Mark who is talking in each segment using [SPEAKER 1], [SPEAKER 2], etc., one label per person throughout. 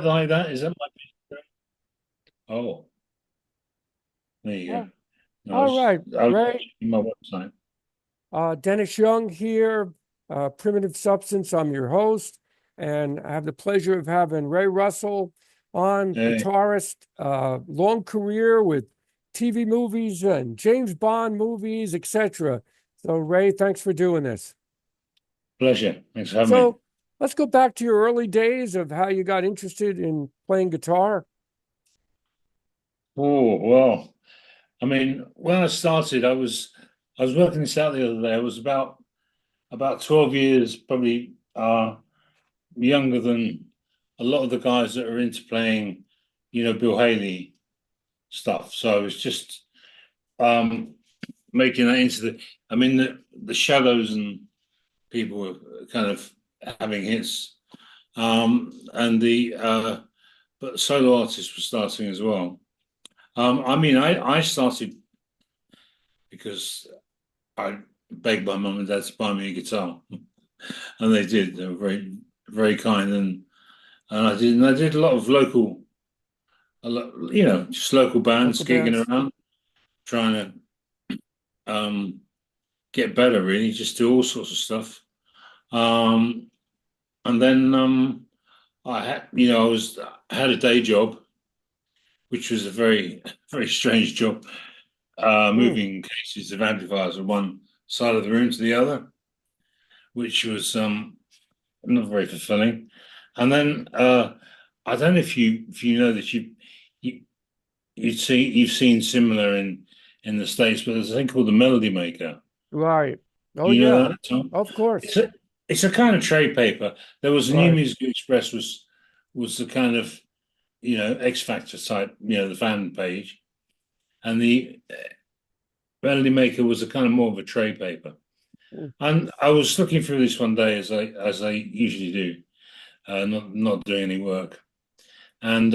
[SPEAKER 1] that like that? Is that my? Oh, there you go.
[SPEAKER 2] Oh,
[SPEAKER 1] No,
[SPEAKER 2] all right,
[SPEAKER 1] I was
[SPEAKER 2] Ray.
[SPEAKER 1] checking my website.
[SPEAKER 2] Dennis Young here, Primitive Substance. I'm your host, and I have the pleasure of having Ray Russell on,
[SPEAKER 1] Hey,
[SPEAKER 2] guitarist, long career with TV movies and James Bond movies, etc. So, Ray, thanks for doing this.
[SPEAKER 1] pleasure. Thanks for having me.
[SPEAKER 2] So, let's go back to your early days of how you got interested in playing guitar.
[SPEAKER 1] Oh, well, I mean, when I started, I was working this out the other day. I was about 12 years, probably younger than a lot of the guys that are into playing, Bill Haley stuff. So I was just um making that into I mean, the Shadows and people were kind of having hits. And the but solo artists were starting as well. I mean, I started because I begged my mum and dad to buy me a guitar, and they did. They were very, very kind, and I did a lot of just local bands
[SPEAKER 2] Local
[SPEAKER 1] gigging
[SPEAKER 2] bands.
[SPEAKER 1] around, trying to get better. Really, just do all sorts of stuff. Um, and then I had a day job, which was a very, very strange job,
[SPEAKER 2] Hmm.
[SPEAKER 1] moving cases of amplifiers from one side of the room to the other, which was not very fulfilling. And then I don't know if you know that you you've seen similar in the States, but there's a thing called the Melody Maker.
[SPEAKER 2] Right. Oh,
[SPEAKER 1] You know
[SPEAKER 2] yeah.
[SPEAKER 1] that, Tom?
[SPEAKER 2] Of course.
[SPEAKER 1] It's a kind of trade paper. There was a New
[SPEAKER 2] Right.
[SPEAKER 1] Musical Express was the kind of X Factor type, the fan page, and the Melody Maker was a kind of more of a trade paper.
[SPEAKER 2] Hmm.
[SPEAKER 1] And I was looking through this one day as I usually do, not doing any work, and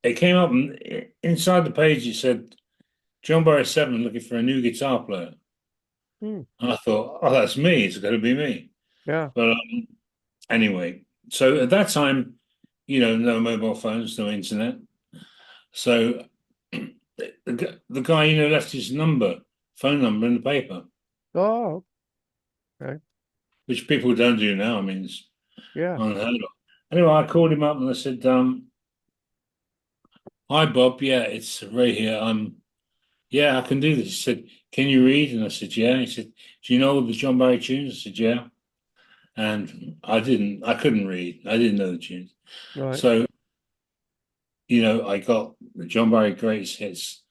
[SPEAKER 1] it came up and inside the page it said John Barry Seven looking for a new guitar player.
[SPEAKER 2] Hmm.
[SPEAKER 1] And I thought, oh, that's me. It's going to be me.
[SPEAKER 2] Yeah.
[SPEAKER 1] But anyway, so at that time, no mobile phones, no internet. So the guy, left his phone number in the paper,
[SPEAKER 2] Oh, okay.
[SPEAKER 1] which people don't do now. I mean, it's
[SPEAKER 2] Yeah.
[SPEAKER 1] unheard of. Anyway, I called him up and I said, "Hi, Bob. Yeah, it's Ray here. Yeah, I can do this." He said, "Can you read?" And I said, "Yeah." He said, "Do you know all the John Barry tunes?" I said, "Yeah." And I didn't. I couldn't read. I didn't know the tunes.
[SPEAKER 2] Right.
[SPEAKER 1] So, I got the John Barry greatest hits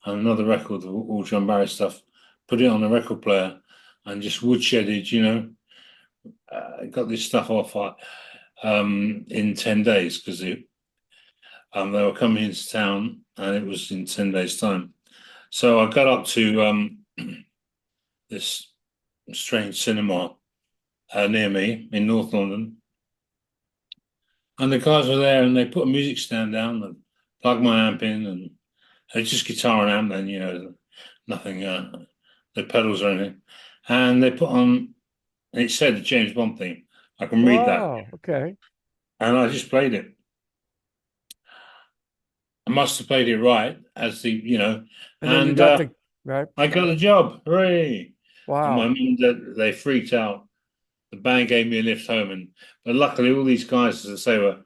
[SPEAKER 1] and another record of all John Barry stuff, put it on a record player, and just woodshedded. Got this stuff off in 10 days because they were coming into town, and it was in 10 days' time. So I got up to this strange cinema near me in North London, and the guys were there, and they put a music stand down and plugged my amp in, and it's just guitar and amp. Then nothing, no pedals or anything, and they put on. And it said the James Bond theme. I can read that,
[SPEAKER 2] Oh, okay.
[SPEAKER 1] and I just played it. I must have played it right as
[SPEAKER 2] And then you
[SPEAKER 1] and
[SPEAKER 2] got the right.
[SPEAKER 1] I got the job. Hooray! And my
[SPEAKER 2] Wow.
[SPEAKER 1] mum and dad, they freaked out. The band gave me a lift home, but luckily all these guys, as I say, were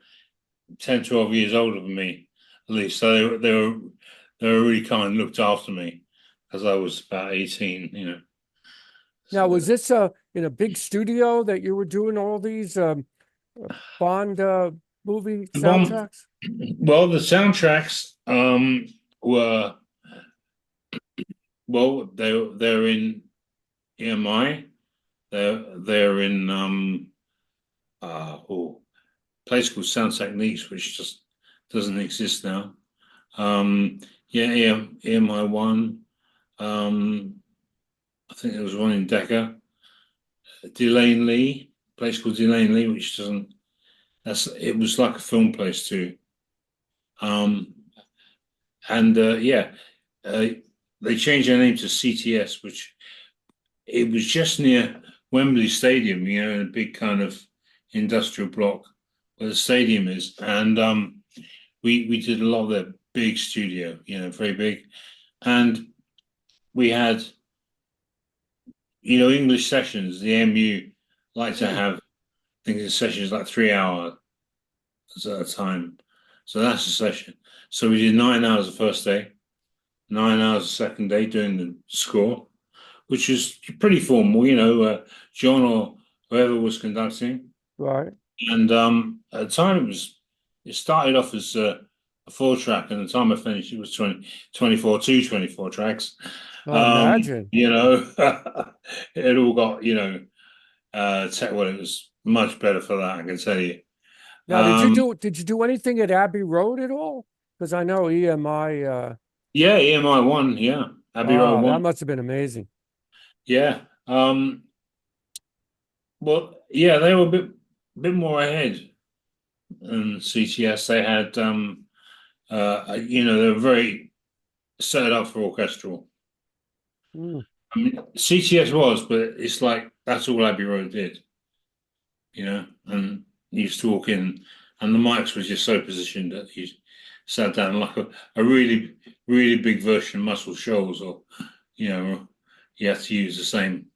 [SPEAKER 1] 10, 12 years older than me, at least. So they were really kind and looked after me as I was about 18,
[SPEAKER 2] Now,
[SPEAKER 1] So,
[SPEAKER 2] was this in a big studio that you were doing all these Bond movie
[SPEAKER 1] the bomb.
[SPEAKER 2] soundtracks?
[SPEAKER 1] Well, the soundtracks were they're in EMI. They're in place called Sound Techniques, which just doesn't exist now. Yeah, EMI one. Um, I think there was one in Decca. Delane Lee, place called Delane Lee, which doesn't. It was like a film place too. Um, and yeah, uh, they changed their name to CTS, which it was just near Wembley Stadium, in a big kind of industrial block where the stadium is, and we did a lot of their big studio, very big, and we had English sessions. The MU like to
[SPEAKER 2] Hmm.
[SPEAKER 1] have things in sessions like 3 hours at a time, so that's a session. So we did 9 hours the first day, 9 hours the second day doing the score, which is pretty formal, John or whoever was conducting.
[SPEAKER 2] Right.
[SPEAKER 1] And at the time, it started off as a 4 track, and the time I finished, it was 24 tracks.
[SPEAKER 2] I imagine.
[SPEAKER 1] You know, it all got, well, it was much better for that, I can tell you.
[SPEAKER 2] Now,
[SPEAKER 1] Um,
[SPEAKER 2] did you do anything at Abbey Road at all? Because I know EMI,
[SPEAKER 1] yeah, EMI won, yeah. Abbey Road
[SPEAKER 2] oh, that
[SPEAKER 1] won,
[SPEAKER 2] must have been amazing.
[SPEAKER 1] yeah. Well, yeah, they were a bit more ahead than CTS. They had, they were very set up for orchestral.
[SPEAKER 2] Hmm.
[SPEAKER 1] I mean, CTS was, but it's like that's all Abbey Road did, and you used to walk in, and the mics was just so positioned that you sat down like a really, really big version of Muscle Shoals, or you had to use the same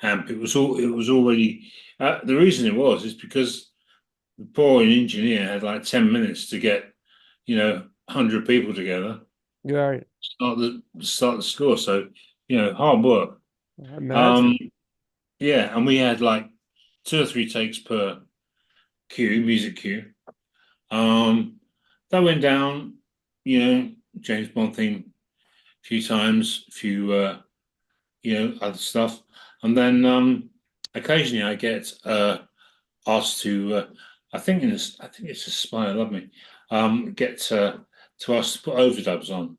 [SPEAKER 1] amp. It was already. The reason it was is because the poor engineer had like 10 minutes to get, 100 people together,
[SPEAKER 2] Right.
[SPEAKER 1] start the score. So, hard work.
[SPEAKER 2] I
[SPEAKER 1] Um,
[SPEAKER 2] imagine.
[SPEAKER 1] yeah, and we had like 2 or 3 takes per music cue. Um, that went down, James Bond theme a few times, a few other stuff. And then occasionally I get asked to I think it's a Spy, Love Me. Get to ask to put overdubs on.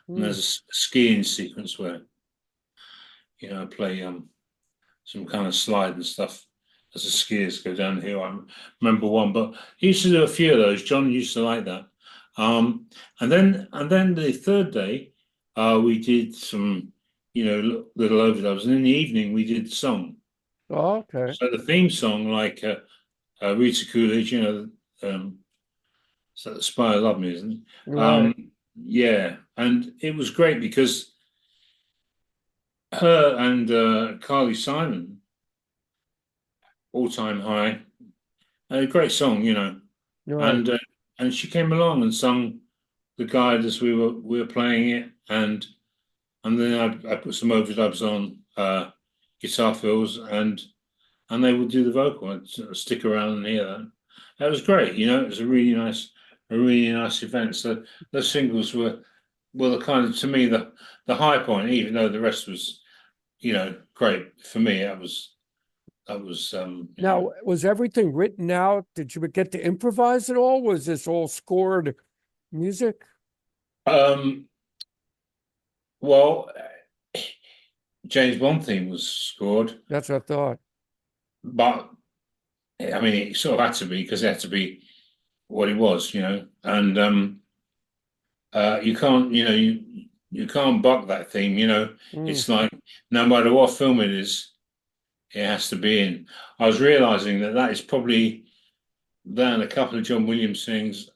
[SPEAKER 1] And
[SPEAKER 2] Hmm.
[SPEAKER 1] there's a skiing sequence where, I play some kind of slide and stuff as the skiers go down the hill. I remember one, but he used to do a few of those. John used to like that. And then the third day, we did some, little overdubs, and in the evening we did song.
[SPEAKER 2] Oh, okay.
[SPEAKER 1] So the theme song, like Rita Coolidge, so the Spy Love Me, isn't it?
[SPEAKER 2] Right.
[SPEAKER 1] Yeah, and it was great because her and Carly Simon, all time high, a great song,
[SPEAKER 2] Right.
[SPEAKER 1] and and she came along and sung the guide as we were playing it, and then I put some overdubs on guitar fills, and they would do the vocal. I'd sort of stick around and hear that. That was great, It was a really nice event. So those singles were the kind of, to me, the high point, even though the rest was, great for me. That was
[SPEAKER 2] Now, was everything written out? Did you get to improvise at all? Was this all scored music?
[SPEAKER 1] um well, James Bond theme was scored,
[SPEAKER 2] That's what I thought.
[SPEAKER 1] but I mean it sort of had to be because it had to be what it was, and you can't, you can't buck that theme,
[SPEAKER 2] Hmm.
[SPEAKER 1] It's like no matter what film it is, it has to be in. I was realizing that is probably then a couple of John Williams things,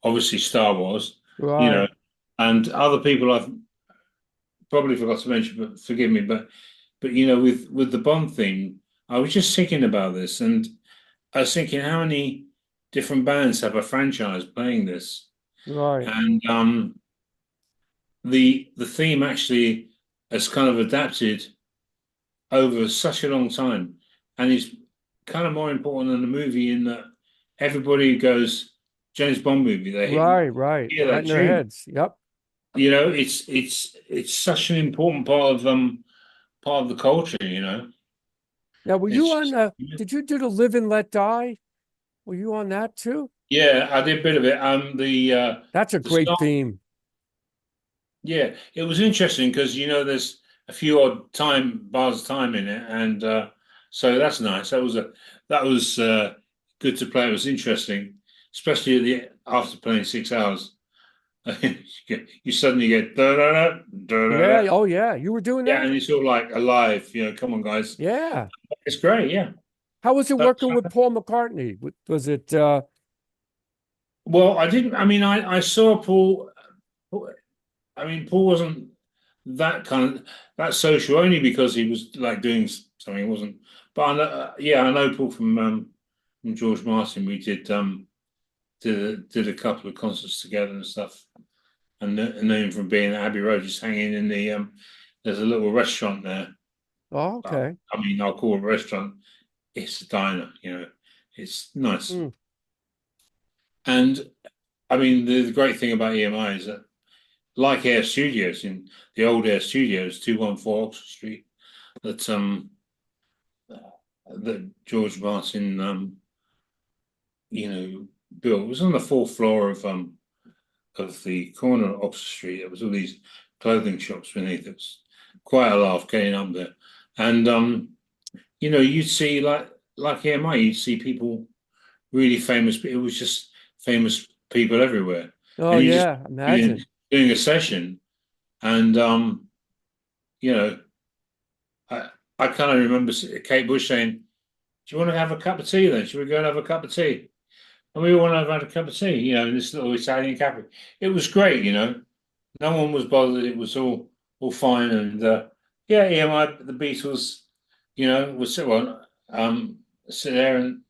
[SPEAKER 1] obviously Star Wars, you know,
[SPEAKER 2] Right.
[SPEAKER 1] and other people I've probably forgot to mention, but forgive me, but with the Bond theme, I was just thinking about this, and I was thinking how many different bands have a franchise playing this,
[SPEAKER 2] Right.
[SPEAKER 1] and the theme actually has kind of adapted over such a long time, and it's kind of more important than the movie in that everybody who goes James Bond movie, they
[SPEAKER 2] Right. Right.
[SPEAKER 1] hear
[SPEAKER 2] Right
[SPEAKER 1] that
[SPEAKER 2] in their
[SPEAKER 1] tune.
[SPEAKER 2] heads. Yep.
[SPEAKER 1] It's such an important part of the culture.
[SPEAKER 2] Now, were you
[SPEAKER 1] It's
[SPEAKER 2] on
[SPEAKER 1] just,
[SPEAKER 2] did you do the Live and Let Die? Were you on that too?
[SPEAKER 1] yeah, I did a bit of it.
[SPEAKER 2] That's a
[SPEAKER 1] The
[SPEAKER 2] great
[SPEAKER 1] song,
[SPEAKER 2] theme.
[SPEAKER 1] yeah, it was interesting because there's a few odd bars of time in it, and so that's nice. That was good to play. It was interesting, especially after playing 6 hours. You suddenly get da da da da da
[SPEAKER 2] Yeah.
[SPEAKER 1] da.
[SPEAKER 2] Oh, yeah. You were doing
[SPEAKER 1] Yeah,
[SPEAKER 2] that?
[SPEAKER 1] and it's all like alive. Come on, guys,
[SPEAKER 2] Yeah.
[SPEAKER 1] it's great. Yeah,
[SPEAKER 2] How was it
[SPEAKER 1] But,
[SPEAKER 2] working with Paul McCartney? Was it
[SPEAKER 1] well, I didn't. I mean, I saw Paul. I mean, Paul wasn't that kind of that social only because he was like doing something. It wasn't. But I know, yeah, I know Paul from George Martin. We did a couple of concerts together and stuff. And know him from being at Abbey Road, just hanging in the there's a little restaurant there.
[SPEAKER 2] oh, okay.
[SPEAKER 1] I mean, I'll call it a restaurant. It's a diner, It's nice.
[SPEAKER 2] Hmm.
[SPEAKER 1] And I mean, the great thing about EMI is that, like Air Studios in the old Air Studios, 214 Oxford Street, that that George Martin built. It was on the fourth floor of the corner of Oxford Street. There was all these clothing shops beneath. It was quite a laugh getting up there. And you'd see like EMI, you'd see people really famous. It was just famous people everywhere.
[SPEAKER 2] Oh
[SPEAKER 1] And you just
[SPEAKER 2] yeah, imagine.
[SPEAKER 1] doing a session, and you know, I kind of remember Kate Bush saying, "Do you want to have a cup of tea then? Should we go and have a cup of tea?" And we all want to have a cup of tea, in this little Italian cafe. It was great, No one was bothered. It was all fine, and yeah, EMI, the Beatles, would sit there and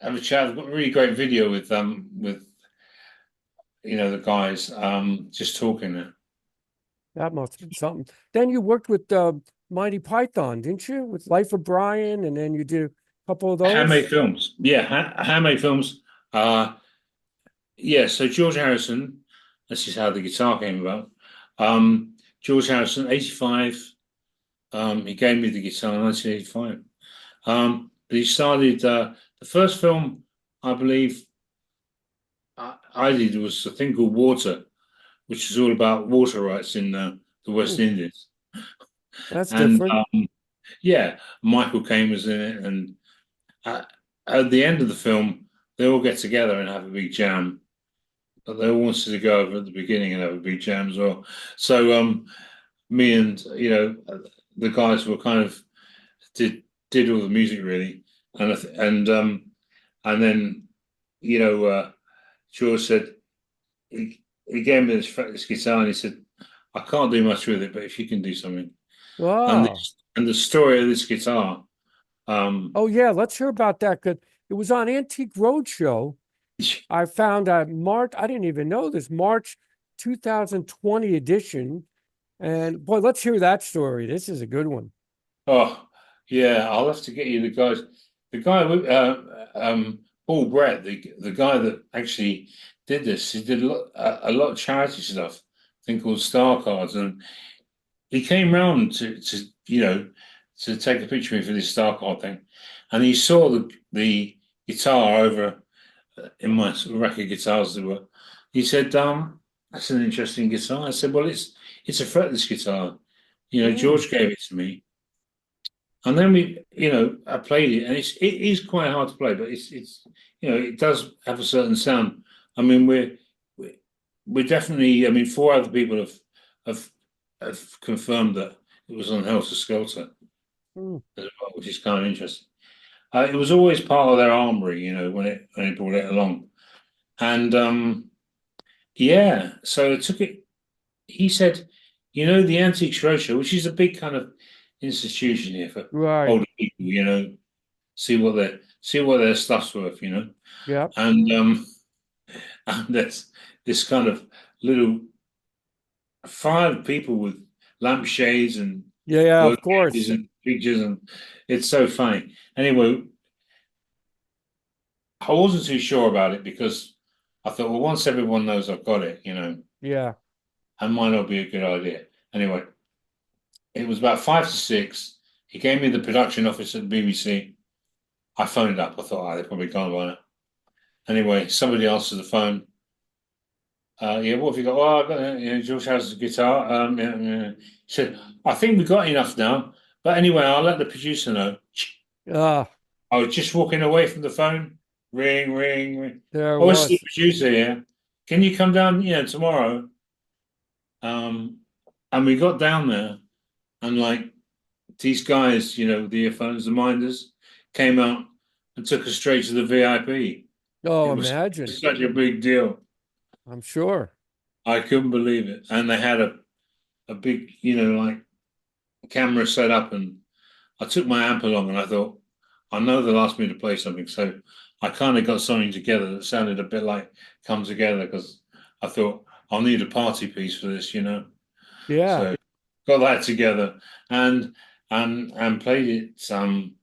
[SPEAKER 1] have a chat. I've got a really great video with the guys just talking there.
[SPEAKER 2] That must have been something. Then you worked with Monty Python, didn't you? With Life of Brian, and then you did a couple of
[SPEAKER 1] HandMade
[SPEAKER 2] those.
[SPEAKER 1] Films, yeah, HandMade Films. Yeah, so George Harrison. This is how the guitar came about. George Harrison, 85. He gave me the guitar in 1985. But he started the first film, I believe, I did was a thing called Water, which is all about water rights in the West
[SPEAKER 2] Hmm,
[SPEAKER 1] Indies.
[SPEAKER 2] that's
[SPEAKER 1] And
[SPEAKER 2] different.
[SPEAKER 1] yeah, Michael Caine was in it. And at the end of the film, they all get together and have a big jam. But they all wanted to go over at the beginning and have a big jam as well. So me and the guys were kind of did all the music really, and then George said he gave me this guitar and he said, I can't do much with it, but if you can do something. And
[SPEAKER 2] Oh,
[SPEAKER 1] the story of this guitar,
[SPEAKER 2] oh yeah. Let's hear about that. Cause it was on Antique Roadshow. I found out March. I didn't even know this March 2020 edition. And boy, let's hear that story. This is a good one.
[SPEAKER 1] oh yeah, I'll have to get you the guys. The guy with Paul Brett, the guy that actually did this, he did a lot of charity stuff, a thing called Star Cards, and he came round to take a picture of me for this Star Card thing, and he saw the guitar over in my sort of rack of guitars that were. He said, "That's an interesting guitar." I said, "Well, it's a fretless guitar.
[SPEAKER 2] Mm,
[SPEAKER 1] George gave it to me." And then I played it, and it is quite hard to play, but it's it does have a certain sound. I mean, we're definitely. I mean, four other people have have confirmed that it was on Helter Skelter
[SPEAKER 2] mm.
[SPEAKER 1] as well, which is kind of interesting. It was always part of their armory, when it brought it along, and yeah, so it took it. He said, the Antiques Roadshow, which is a big kind of institution here for
[SPEAKER 2] Right.
[SPEAKER 1] older people, see what their stuff's worth.
[SPEAKER 2] Yep.
[SPEAKER 1] And and there's this kind of little five people with lampshades and
[SPEAKER 2] Yeah, yeah, of
[SPEAKER 1] workbenches
[SPEAKER 2] course.
[SPEAKER 1] and pictures, and it's so funny. Anyway, I wasn't too sure about it because I thought, well, once everyone knows I've got it,
[SPEAKER 2] Yeah.
[SPEAKER 1] it might not be a good idea. Anyway, it was about 5 to 6. He gave me the production office at the BBC. I phoned up. I thought, they're probably gone by now. Anyway, somebody answered the phone. Yeah, what have you got? Well, I've got George Harrison's guitar. Yeah, yeah. He said, I think we've got enough now. But anyway, I'll let the producer know.
[SPEAKER 2] Ah,
[SPEAKER 1] I was just walking away from the phone. Ring, ring, ring.
[SPEAKER 2] there it
[SPEAKER 1] Oh, it's the
[SPEAKER 2] was.
[SPEAKER 1] producer here. Can you come down, tomorrow? And we got down there, and like these guys, the earphones, the minders, came out and took us straight to the VIP. It
[SPEAKER 2] Oh,
[SPEAKER 1] was
[SPEAKER 2] imagine.
[SPEAKER 1] such a big deal.
[SPEAKER 2] I'm sure.
[SPEAKER 1] I couldn't believe it. And they had a big, like camera set up, and I took my amp along and I thought, I know they'll ask me to play something. So I kind of got something together that sounded a bit like Come Together, because I thought I'll need a party piece for this.
[SPEAKER 2] Yeah.
[SPEAKER 1] So got that together and played it some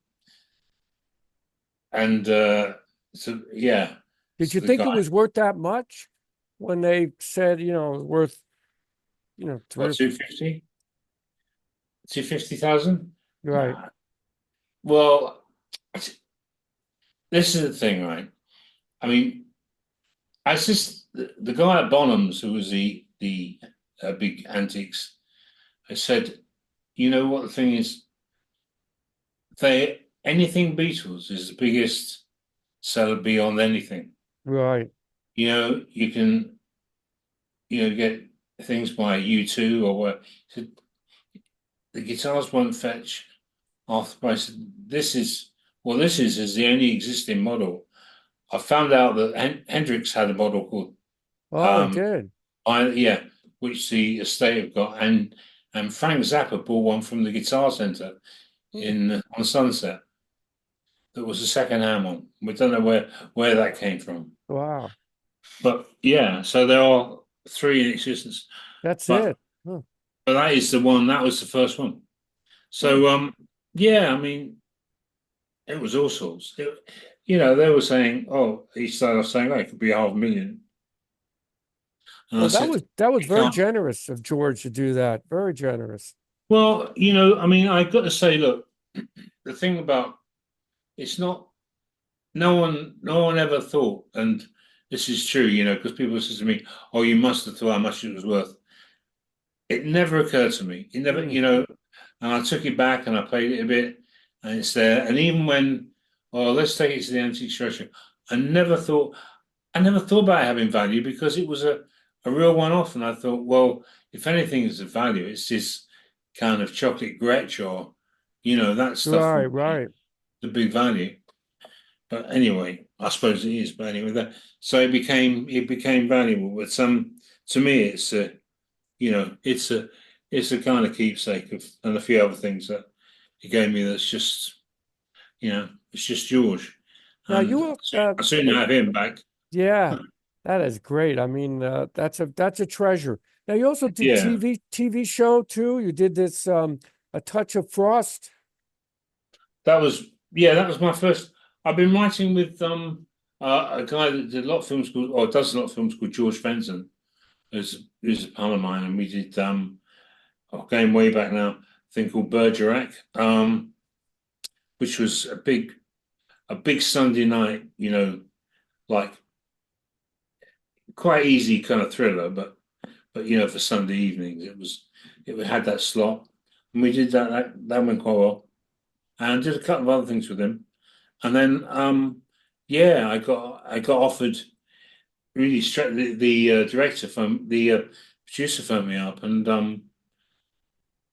[SPEAKER 1] and so yeah.
[SPEAKER 2] Did you
[SPEAKER 1] So the
[SPEAKER 2] think
[SPEAKER 1] guy
[SPEAKER 2] it was worth that much when they said, worth,
[SPEAKER 1] got
[SPEAKER 2] three,
[SPEAKER 1] 250, 250,000?
[SPEAKER 2] right,
[SPEAKER 1] Nah. Well, this is the thing, right? I mean, I just the guy at Bonhams, who was the big antiques, I said, you know what the thing is, they anything Beatles is the biggest seller beyond anything.
[SPEAKER 2] right.
[SPEAKER 1] You can get things by U2 or what. So the guitars won't fetch half the price. This is the only existing model. I found out that Hendrix had a model called
[SPEAKER 2] Oh, he
[SPEAKER 1] um
[SPEAKER 2] did.
[SPEAKER 1] yeah, which the estate have got, and Frank Zappa bought one from the Guitar Center
[SPEAKER 2] Hmm.
[SPEAKER 1] in on Sunset. That was a second-hand one. We don't know where that came from,
[SPEAKER 2] Wow.
[SPEAKER 1] but yeah. So there are three in existence,
[SPEAKER 2] That's
[SPEAKER 1] but
[SPEAKER 2] it. Huh.
[SPEAKER 1] but that is the one. That was the first one.
[SPEAKER 2] Hmm.
[SPEAKER 1] So yeah. I mean, it was all sorts. They were saying, oh, he started off saying, oh, it could be 500,000, and I
[SPEAKER 2] Well, that
[SPEAKER 1] said,
[SPEAKER 2] was that was
[SPEAKER 1] it
[SPEAKER 2] very
[SPEAKER 1] can't.
[SPEAKER 2] generous of George to do that. Very generous.
[SPEAKER 1] Well, I mean, I've got to say, look, the thing about it's not. No one ever thought, and this is true, because people say to me, "Oh, you must have thought how much it was worth." It never occurred to me. It never,
[SPEAKER 2] Hmm.
[SPEAKER 1] and I took it back and I played it a bit, and it's there. And even when, oh, let's take it to the antique treasure, I never thought, I never thought about it having value, because it was a real one-off. And I thought, well, if anything is of value, it's this kind of chocolate Gretsch, or, that stuff
[SPEAKER 2] Right,
[SPEAKER 1] would be
[SPEAKER 2] right.
[SPEAKER 1] the big value. But anyway, I suppose it is. But anyway, so it became valuable. But to me, it's a kind of keepsake of, and a few other things that he gave me. That's just it's just George,
[SPEAKER 2] Now
[SPEAKER 1] and
[SPEAKER 2] you
[SPEAKER 1] I soon have him back.
[SPEAKER 2] yeah, that is great. I mean, that's a treasure. Now you also did
[SPEAKER 1] Yeah,
[SPEAKER 2] TV show too. You did this A Touch of Frost.
[SPEAKER 1] that was my first. I've been writing with a guy that did a lot of films called, or does a lot of films called George Fenton, who's a pal of mine, and we did going way back now, a thing called Bergerac, which was a big Sunday night, like quite easy kind of thriller, but for Sunday evenings, it had that slot, and we did that. That went quite well, and did a couple of other things with him, and then yeah, I got offered really straight. The director from the producer phoned me up, and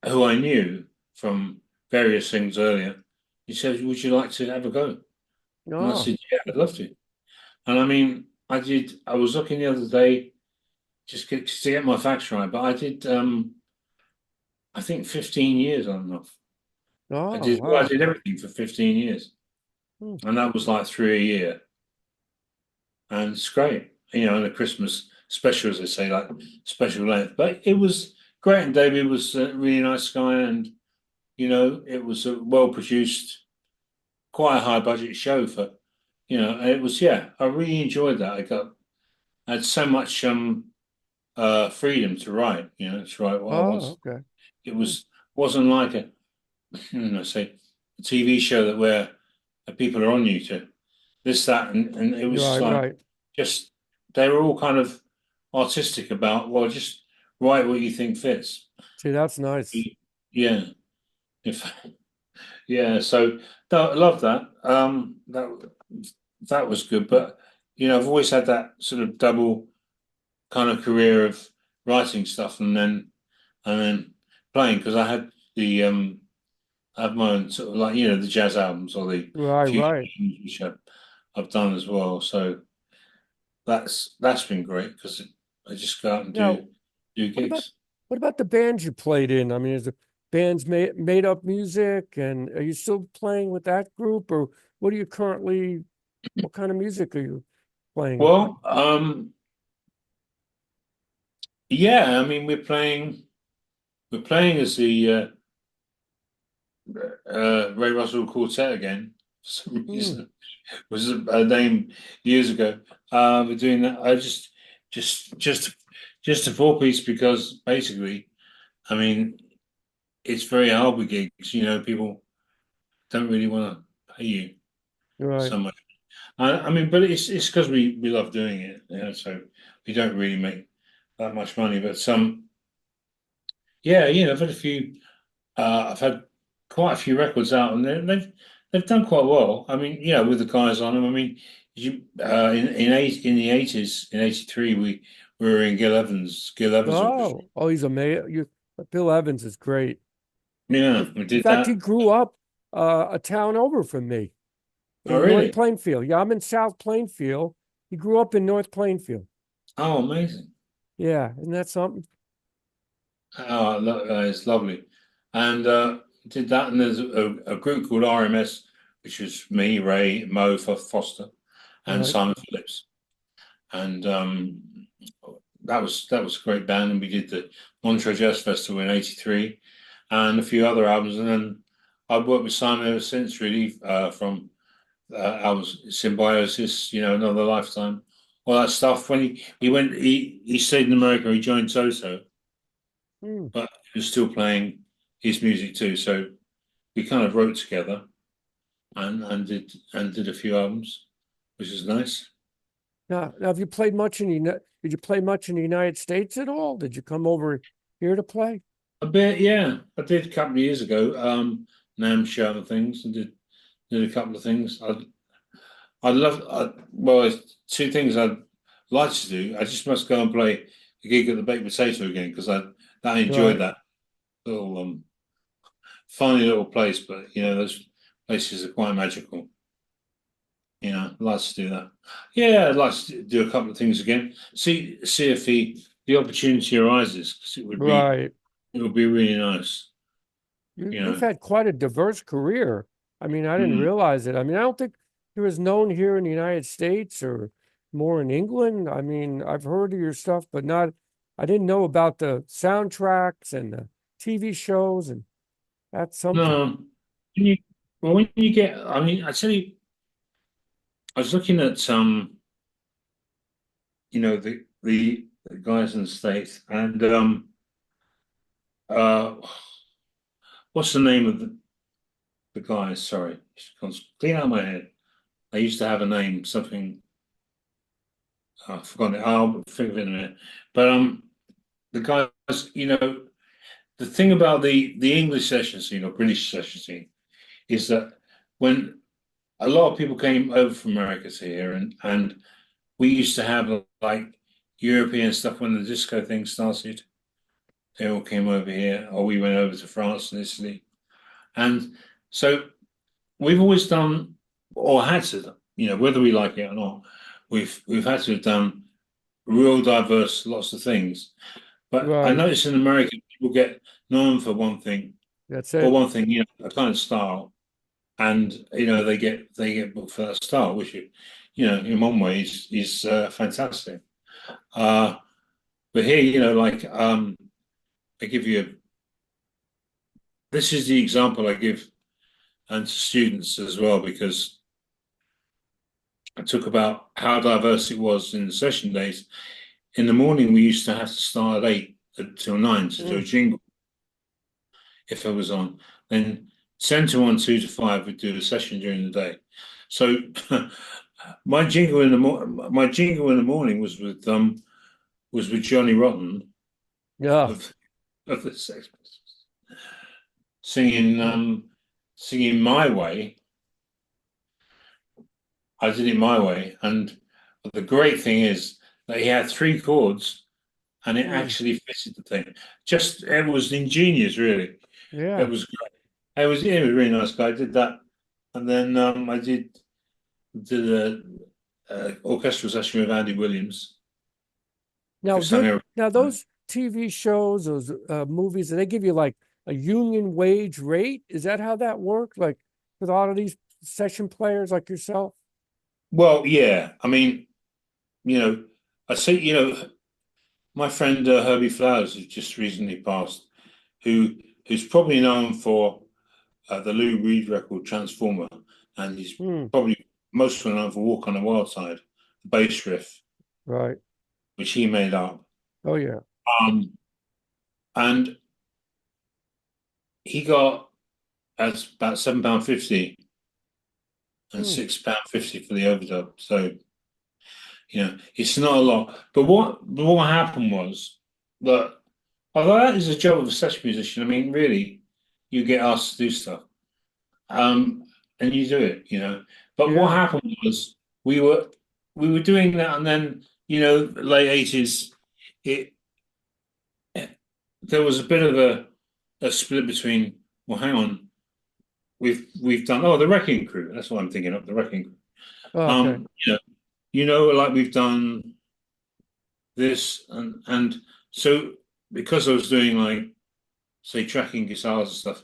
[SPEAKER 1] who I knew from various things earlier. He said, "Would you like to have a go?" And I
[SPEAKER 2] Oh,
[SPEAKER 1] said, "Yeah, I'd love to." And I mean, I did. I was looking the other day to get my facts right, but I did. I think 15 years on and off. I
[SPEAKER 2] oh,
[SPEAKER 1] did. Well, I
[SPEAKER 2] wow.
[SPEAKER 1] did everything for 15 years,
[SPEAKER 2] Hmm.
[SPEAKER 1] and that was like 3 a year, and it's great. And a Christmas special, as they say, like special length. But it was great, and David was a really nice guy, and it was a well produced, quite a high budget show for, it was, yeah, I really enjoyed that. I had so much freedom to write, to write what I wanted.
[SPEAKER 2] Oh, okay.
[SPEAKER 1] It
[SPEAKER 2] Hmm.
[SPEAKER 1] wasn't like say a TV show where people are on you to this, that, and it was just
[SPEAKER 2] Right,
[SPEAKER 1] like,
[SPEAKER 2] right.
[SPEAKER 1] just they were all kind of artistic about, well, just write what you think fits.
[SPEAKER 2] See, that's nice.
[SPEAKER 1] Yeah. If Yeah, so I love that. That was good, but I've always had that sort of double kind of career of writing stuff and then playing, because I had have my own sort of like, the jazz albums or the
[SPEAKER 2] Right,
[SPEAKER 1] fusion
[SPEAKER 2] right.
[SPEAKER 1] albums, which I've done as well. So that's been great because I just go out and
[SPEAKER 2] Now,
[SPEAKER 1] do
[SPEAKER 2] what about
[SPEAKER 1] gigs.
[SPEAKER 2] what about the bands you played in? I mean, is the bands made up music, and are you still playing with that group, or what are you currently? What kind of music are you playing?
[SPEAKER 1] Well, yeah, I mean we're playing as the Ray Russell Quartet again for some
[SPEAKER 2] Hmm,
[SPEAKER 1] reason. It was a name years ago. We're doing that. I just a four piece because basically, I mean, it's very hard with gigs. People don't really want to pay you
[SPEAKER 2] right.
[SPEAKER 1] so much. I mean, but it's because we love doing it. So we don't really make that much money. But yeah, I've had a few. I've had quite a few records out, and they've done quite well. I mean, with the guys on them. I mean, in the '80s, in '83, we were in Gil Evans. Gil Evans Orchestra.
[SPEAKER 2] Oh, he's amazing. Bill Evans is great.
[SPEAKER 1] Yeah, we
[SPEAKER 2] In
[SPEAKER 1] did
[SPEAKER 2] fact, he
[SPEAKER 1] that.
[SPEAKER 2] grew up a town over from me
[SPEAKER 1] Oh,
[SPEAKER 2] in North
[SPEAKER 1] really?
[SPEAKER 2] Plainfield. Yeah, I'm in South Plainfield. He grew up in North Plainfield.
[SPEAKER 1] Oh, amazing.
[SPEAKER 2] Yeah, isn't that something?
[SPEAKER 1] Oh, it's lovely. And did that, and there's a group called RMS, which was me, Ray, Mo Foster, and
[SPEAKER 2] Right.
[SPEAKER 1] Simon Phillips. And that was a great band, and we did the Montreux Jazz Festival in '83, and a few other albums. And then I've worked with Simon ever since, really, from albums Symbiosis, Another Lifetime, all that stuff. When he stayed in America, he joined Toto,
[SPEAKER 2] Hmm.
[SPEAKER 1] but he was still playing his music too. So we kind of wrote together and did a few albums, which is nice.
[SPEAKER 2] Now, have you played much in did you play much in the United States at all? Did you come over here to play?
[SPEAKER 1] A bit, yeah. I did a couple of years ago, NAM show and things, and did a couple of things. Well, it's two things I'd like to do. I just must go and play a gig at the Baked Potato again because I enjoyed
[SPEAKER 2] Right.
[SPEAKER 1] that little funny little place. But those places are quite magical. I'd like to do that. Yeah, I'd like to do a couple of things again. See if the opportunity arises because
[SPEAKER 2] Right.
[SPEAKER 1] it would be really nice. You
[SPEAKER 2] You've
[SPEAKER 1] know.
[SPEAKER 2] had quite a diverse career. I mean, I didn't
[SPEAKER 1] Mm.
[SPEAKER 2] realize it. I mean, I don't think you're as known here in the United States or more in England. I mean, I've heard of your stuff, but I didn't know about the soundtracks and the TV shows, and that's something.
[SPEAKER 1] No, when you well when you get, I mean, I tell you, I was looking at the guys in the States, and uh, what's the name of the guys? Sorry, clean out my head. I used to have a name, something. I've forgotten it. I'll think of it in a minute. But the guys, the thing about the English session scene or British session scene is that when a lot of people came over from America to here, and we used to have like European stuff when the disco thing started. They all came over here, or we went over to France and Italy, and so we've always done or had to, whether we like it or not, we've had to have done real diverse lots of things. But I
[SPEAKER 2] Right.
[SPEAKER 1] notice in America, people get known for one thing,
[SPEAKER 2] That's
[SPEAKER 1] or
[SPEAKER 2] it.
[SPEAKER 1] one thing, a kind of style, and they get booked for that style, which in one way is fantastic. Uh, but here, like I give you this is the example I give and to students as well because I talk about how diverse it was in the session days. In the morning, we used to have to start at 8 until 9 to do a
[SPEAKER 2] Mm.
[SPEAKER 1] jingle if I was on. Then 10 to 1, 2 to 5, we'd do a session during the day. So my jingle in the morning was with Johnny Rotten
[SPEAKER 2] Yeah.
[SPEAKER 1] of the Sex Pistols singing My Way. I did it my way, and the great thing is that he had three chords, and it
[SPEAKER 2] Mm.
[SPEAKER 1] actually fitted the thing. Just it was ingenious, really. It
[SPEAKER 2] Yeah.
[SPEAKER 1] was great. He was a really nice guy. I did that, and then I did a orchestral session with Andy Williams.
[SPEAKER 2] Now,
[SPEAKER 1] Sang
[SPEAKER 2] did
[SPEAKER 1] every
[SPEAKER 2] now
[SPEAKER 1] night.
[SPEAKER 2] those TV shows, those movies, they give you like a union wage rate? Is that how that worked? Like with all of these session players like yourself?
[SPEAKER 1] Well, yeah. I mean, you know, I say, my friend Herbie Flowers, who just recently passed, who's probably known for the Lou Reed record Transformer, and he's
[SPEAKER 2] Hmm,
[SPEAKER 1] probably most well known for Walk on the Wild Side, the bass riff,
[SPEAKER 2] right.
[SPEAKER 1] which he made up.
[SPEAKER 2] Oh yeah.
[SPEAKER 1] Um, and he got as about £7.50 and
[SPEAKER 2] Hmm,
[SPEAKER 1] £6.50 for the overdub. So, it's not a lot. But what happened was that although that is a job of a session musician, I mean, really, you get asked to do stuff. Um, and you do it. But what
[SPEAKER 2] yeah.
[SPEAKER 1] happened was we were we were doing that, and then late 80s, it there was a bit of a split between, well, hang on, we've done, the Wrecking Crew. That's what I'm thinking of, the Wrecking Crew.
[SPEAKER 2] Oh, okay.
[SPEAKER 1] Um, like we've done this, and so because I was doing, like, say, tracking guitars and stuff,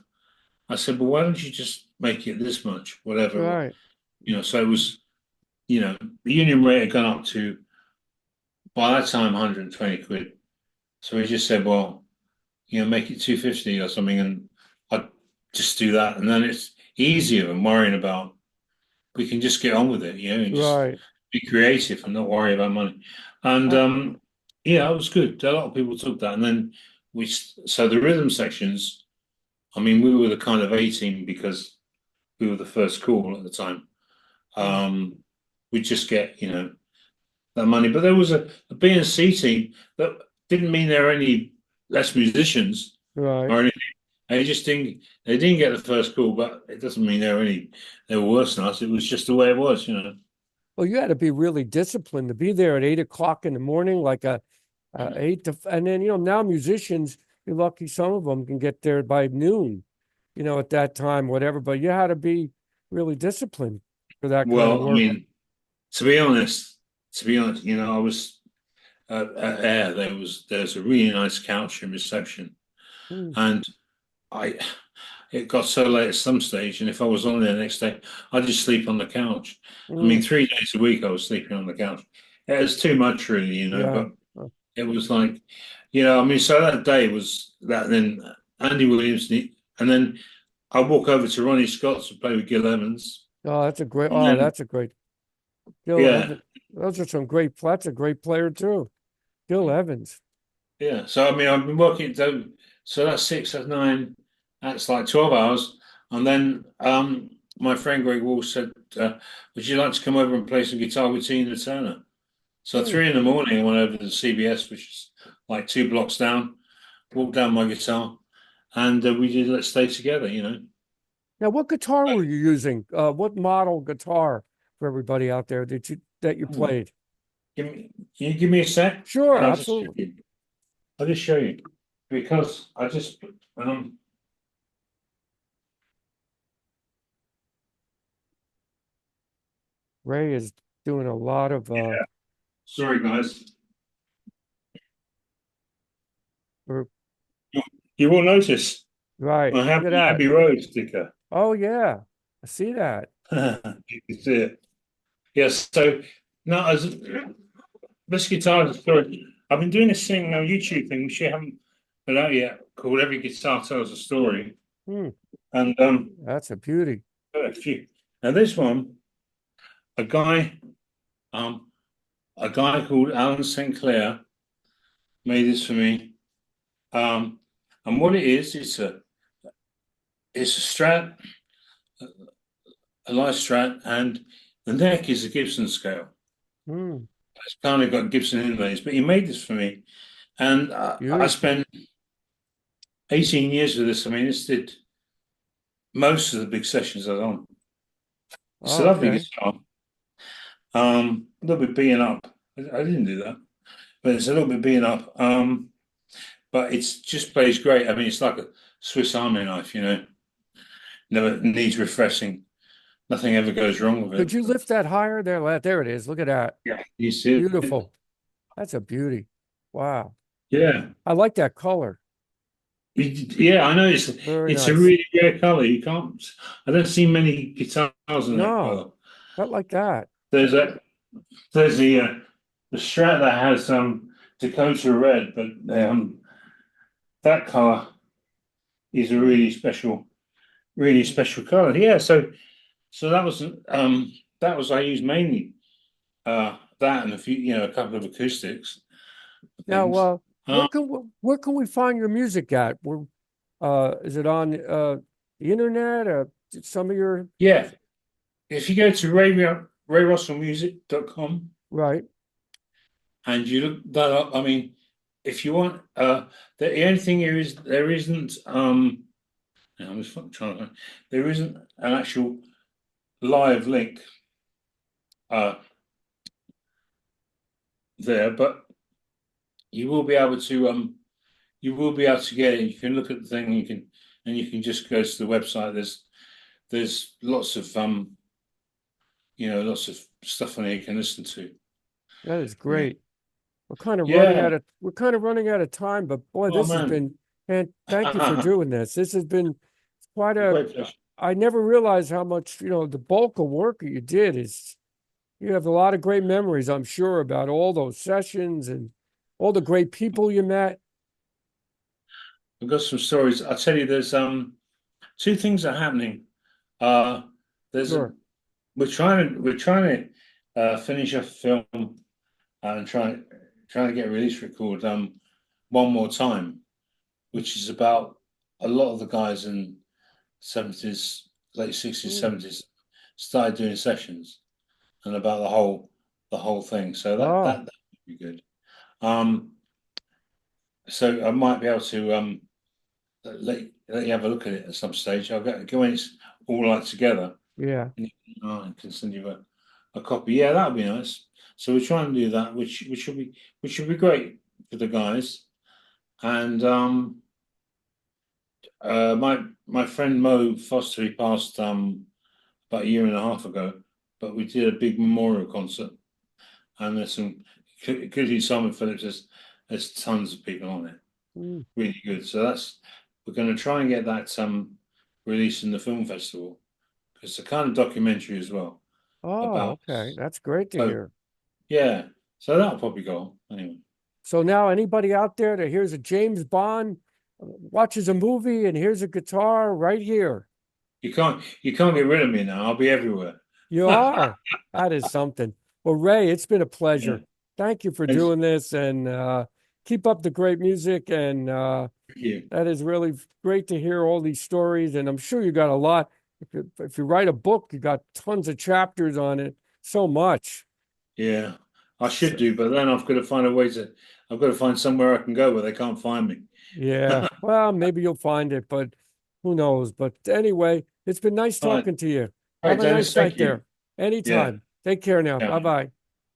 [SPEAKER 1] I said, well, why don't you just make it this much, whatever.
[SPEAKER 2] Right.
[SPEAKER 1] So it was, the union rate had gone up to, by that time, 120 quid. So we just said, well, make it 250 or something, and I'd just do that. And then it's easier than worrying about, we can just get on with it, and just
[SPEAKER 2] Right.
[SPEAKER 1] be creative and not worry about money. And
[SPEAKER 2] Uh,
[SPEAKER 1] yeah, it was good. A lot of people took that. And then so the rhythm sections, I mean, we were the kind of A team because we were the first call at the time.
[SPEAKER 2] hmm,
[SPEAKER 1] We just get, that money. But there was a B and C team that didn't mean there were any less musicians
[SPEAKER 2] right.
[SPEAKER 1] or anything. They didn't get the first call, but it doesn't mean they were worse than us. It was just the way it was.
[SPEAKER 2] Well, you had to be really disciplined to be there at 8 o'clock in the morning, like eight to, and then now musicians, you're lucky some of them can get there by noon, at that time, whatever. But you had to be really disciplined for that kind of
[SPEAKER 1] Well, I
[SPEAKER 2] work.
[SPEAKER 1] mean, to be honest, I was at Air. There's a really nice couch in reception,
[SPEAKER 2] Mm,
[SPEAKER 1] and I it got so late at some stage, and if I was on there the next day, I'd just sleep on the couch. I mean,
[SPEAKER 2] mm,
[SPEAKER 1] 3 days a week I was sleeping on the couch. It was too much, really,
[SPEAKER 2] yeah.
[SPEAKER 1] but it was like, I mean, so that day was that. Then Andy Williams, and then I walk over to Ronnie Scott's to play with Gil Evans,
[SPEAKER 2] Oh, that's a great.
[SPEAKER 1] and
[SPEAKER 2] Oh,
[SPEAKER 1] then
[SPEAKER 2] that's a great. Gil
[SPEAKER 1] yeah,
[SPEAKER 2] Evans. Those are some great. That's a great player too. Gil Evans.
[SPEAKER 1] yeah. So I mean, I've been working. So that's 6, that's 9, that's like 12 hours, and then my friend Greg Walsh said, "Would you like to come over and play some guitar with Tina Turner?" So
[SPEAKER 2] Mm.
[SPEAKER 1] 3 in the morning, I went over to the CBS, which is like 2 blocks down. Walked down my guitar, and we did "Let's Stay Together."
[SPEAKER 2] Now, what guitar were you using? What model guitar for everybody out there that you
[SPEAKER 1] Hmm.
[SPEAKER 2] played?
[SPEAKER 1] Can you give me a sec,
[SPEAKER 2] Sure,
[SPEAKER 1] and I'll just show
[SPEAKER 2] absolutely.
[SPEAKER 1] you. I'll just show you because I just um
[SPEAKER 2] Ray is doing a lot of
[SPEAKER 1] sorry guys,
[SPEAKER 2] er,
[SPEAKER 1] you, you will notice
[SPEAKER 2] right.
[SPEAKER 1] I have
[SPEAKER 2] Look at
[SPEAKER 1] the
[SPEAKER 2] that.
[SPEAKER 1] Abbey Road sticker.
[SPEAKER 2] Oh yeah. I see that.
[SPEAKER 1] You can see it. Yes. So now, as this guitar is a story. I've been doing this thing on YouTube thing which you haven't put out yet, called "Every Guitar Tells a Story,"
[SPEAKER 2] Hmm,
[SPEAKER 1] and
[SPEAKER 2] that's a beauty.
[SPEAKER 1] a few. Now this one, a guy um a guy called Alan St. Clair made this for me. Um, and what it is, it's a Strat, a light Strat, and the neck is a Gibson scale.
[SPEAKER 2] Hmm,
[SPEAKER 1] It's kind of got Gibson inlays, but he made this for me, and I
[SPEAKER 2] beautiful.
[SPEAKER 1] spent 18 years with this. I mean, this did most of the big sessions I was on. It's a
[SPEAKER 2] Oh,
[SPEAKER 1] lovely
[SPEAKER 2] okay.
[SPEAKER 1] guitar. A little bit being up. I didn't do that, but it's a little bit being up. But it's just plays great. I mean, it's like a Swiss Army knife. never needs refreshing. Nothing ever goes wrong with
[SPEAKER 2] Could
[SPEAKER 1] it.
[SPEAKER 2] you lift that higher? There it is. Look at that.
[SPEAKER 1] Yeah, you see it?
[SPEAKER 2] Beautiful. That's a beauty. Wow.
[SPEAKER 1] Yeah.
[SPEAKER 2] I like that color.
[SPEAKER 1] Yeah, I know
[SPEAKER 2] Very
[SPEAKER 1] it's a
[SPEAKER 2] nice.
[SPEAKER 1] really rare color. You can't. I don't see many guitars in that
[SPEAKER 2] No,
[SPEAKER 1] color.
[SPEAKER 2] not like that.
[SPEAKER 1] There's a there's the Strat that has Dakota red, but that color is a really special color. Yeah, so that was I used mainly that and a few a couple of acoustics
[SPEAKER 2] Now,
[SPEAKER 1] things. Um,
[SPEAKER 2] where can we find your music at? Is it on the internet or some of your
[SPEAKER 1] yeah, if you go to rayrussellmusic.com
[SPEAKER 2] right?
[SPEAKER 1] and you look that up, I mean, if you want, the only thing here is there isn't I'm just trying to there isn't an actual live link uh there, but you will be able to get it. You can look at the thing, and you can just go to the website. There's lots of lots of stuff on there you can listen to.
[SPEAKER 2] That is
[SPEAKER 1] Yeah.
[SPEAKER 2] great.
[SPEAKER 1] Yeah.
[SPEAKER 2] We're kind of running out of time, but boy,
[SPEAKER 1] Oh
[SPEAKER 2] this has
[SPEAKER 1] man.
[SPEAKER 2] been, and thank you for doing this. This has been quite a,
[SPEAKER 1] Great pleasure.
[SPEAKER 2] I never realized how much, the bulk of work that you did is, you have a lot of great memories, I'm sure, about all those sessions and all the great people you met.
[SPEAKER 1] I've got some stories. I'll tell you there's two things are happening. Uh there's a
[SPEAKER 2] Sure.
[SPEAKER 1] we're trying to finish a film and trying to get a release record one more time, which is about a lot of the guys in 70s, late 60s,
[SPEAKER 2] Mm.
[SPEAKER 1] 70s started doing sessions and about the whole thing. So
[SPEAKER 2] Oh,
[SPEAKER 1] that would be good. Um, so I might be able to let you have a look at it at some stage. I'll go when it's all like together
[SPEAKER 2] yeah.
[SPEAKER 1] and I can send you a copy. Yeah, that would be nice. So we're trying to do that, which should be great for the guys. And my friend Mo Foster, he passed about a year and a half ago, but we did a big memorial concert, and there's some including Simon Phillips. There's tons of people on it,
[SPEAKER 2] Mm.
[SPEAKER 1] really good. So that's we're going to try and get that released in the film festival because it's a kind of documentary as well
[SPEAKER 2] Oh,
[SPEAKER 1] about.
[SPEAKER 2] okay. That's great to
[SPEAKER 1] So
[SPEAKER 2] hear.
[SPEAKER 1] yeah, so that'll probably go on anyway.
[SPEAKER 2] So now anybody out there that hears a James Bond, watches a movie and hears a guitar right here.
[SPEAKER 1] You can't get rid of me now. I'll be everywhere.
[SPEAKER 2] You are. That is something. Well, Ray, it's been a
[SPEAKER 1] Yeah.
[SPEAKER 2] pleasure. Thank you for
[SPEAKER 1] Thanks.
[SPEAKER 2] doing this and keep up the great music. And
[SPEAKER 1] Thank you.
[SPEAKER 2] that is really great to hear all these stories. And I'm sure you got a lot. If you write a book, you got tons of chapters on it. So much.
[SPEAKER 1] Yeah, I should
[SPEAKER 2] So,
[SPEAKER 1] do, but then I've got to find somewhere I can go where they can't find me.
[SPEAKER 2] yeah. Well, maybe you'll find it, but who knows? But anyway, it's been nice
[SPEAKER 1] All right.
[SPEAKER 2] talking to you.
[SPEAKER 1] All right,
[SPEAKER 2] Have a
[SPEAKER 1] Dennis,
[SPEAKER 2] nice
[SPEAKER 1] thank
[SPEAKER 2] night
[SPEAKER 1] you.
[SPEAKER 2] there.
[SPEAKER 1] Yeah.
[SPEAKER 2] Anytime. Take care now.
[SPEAKER 1] Yeah.
[SPEAKER 2] Bye bye.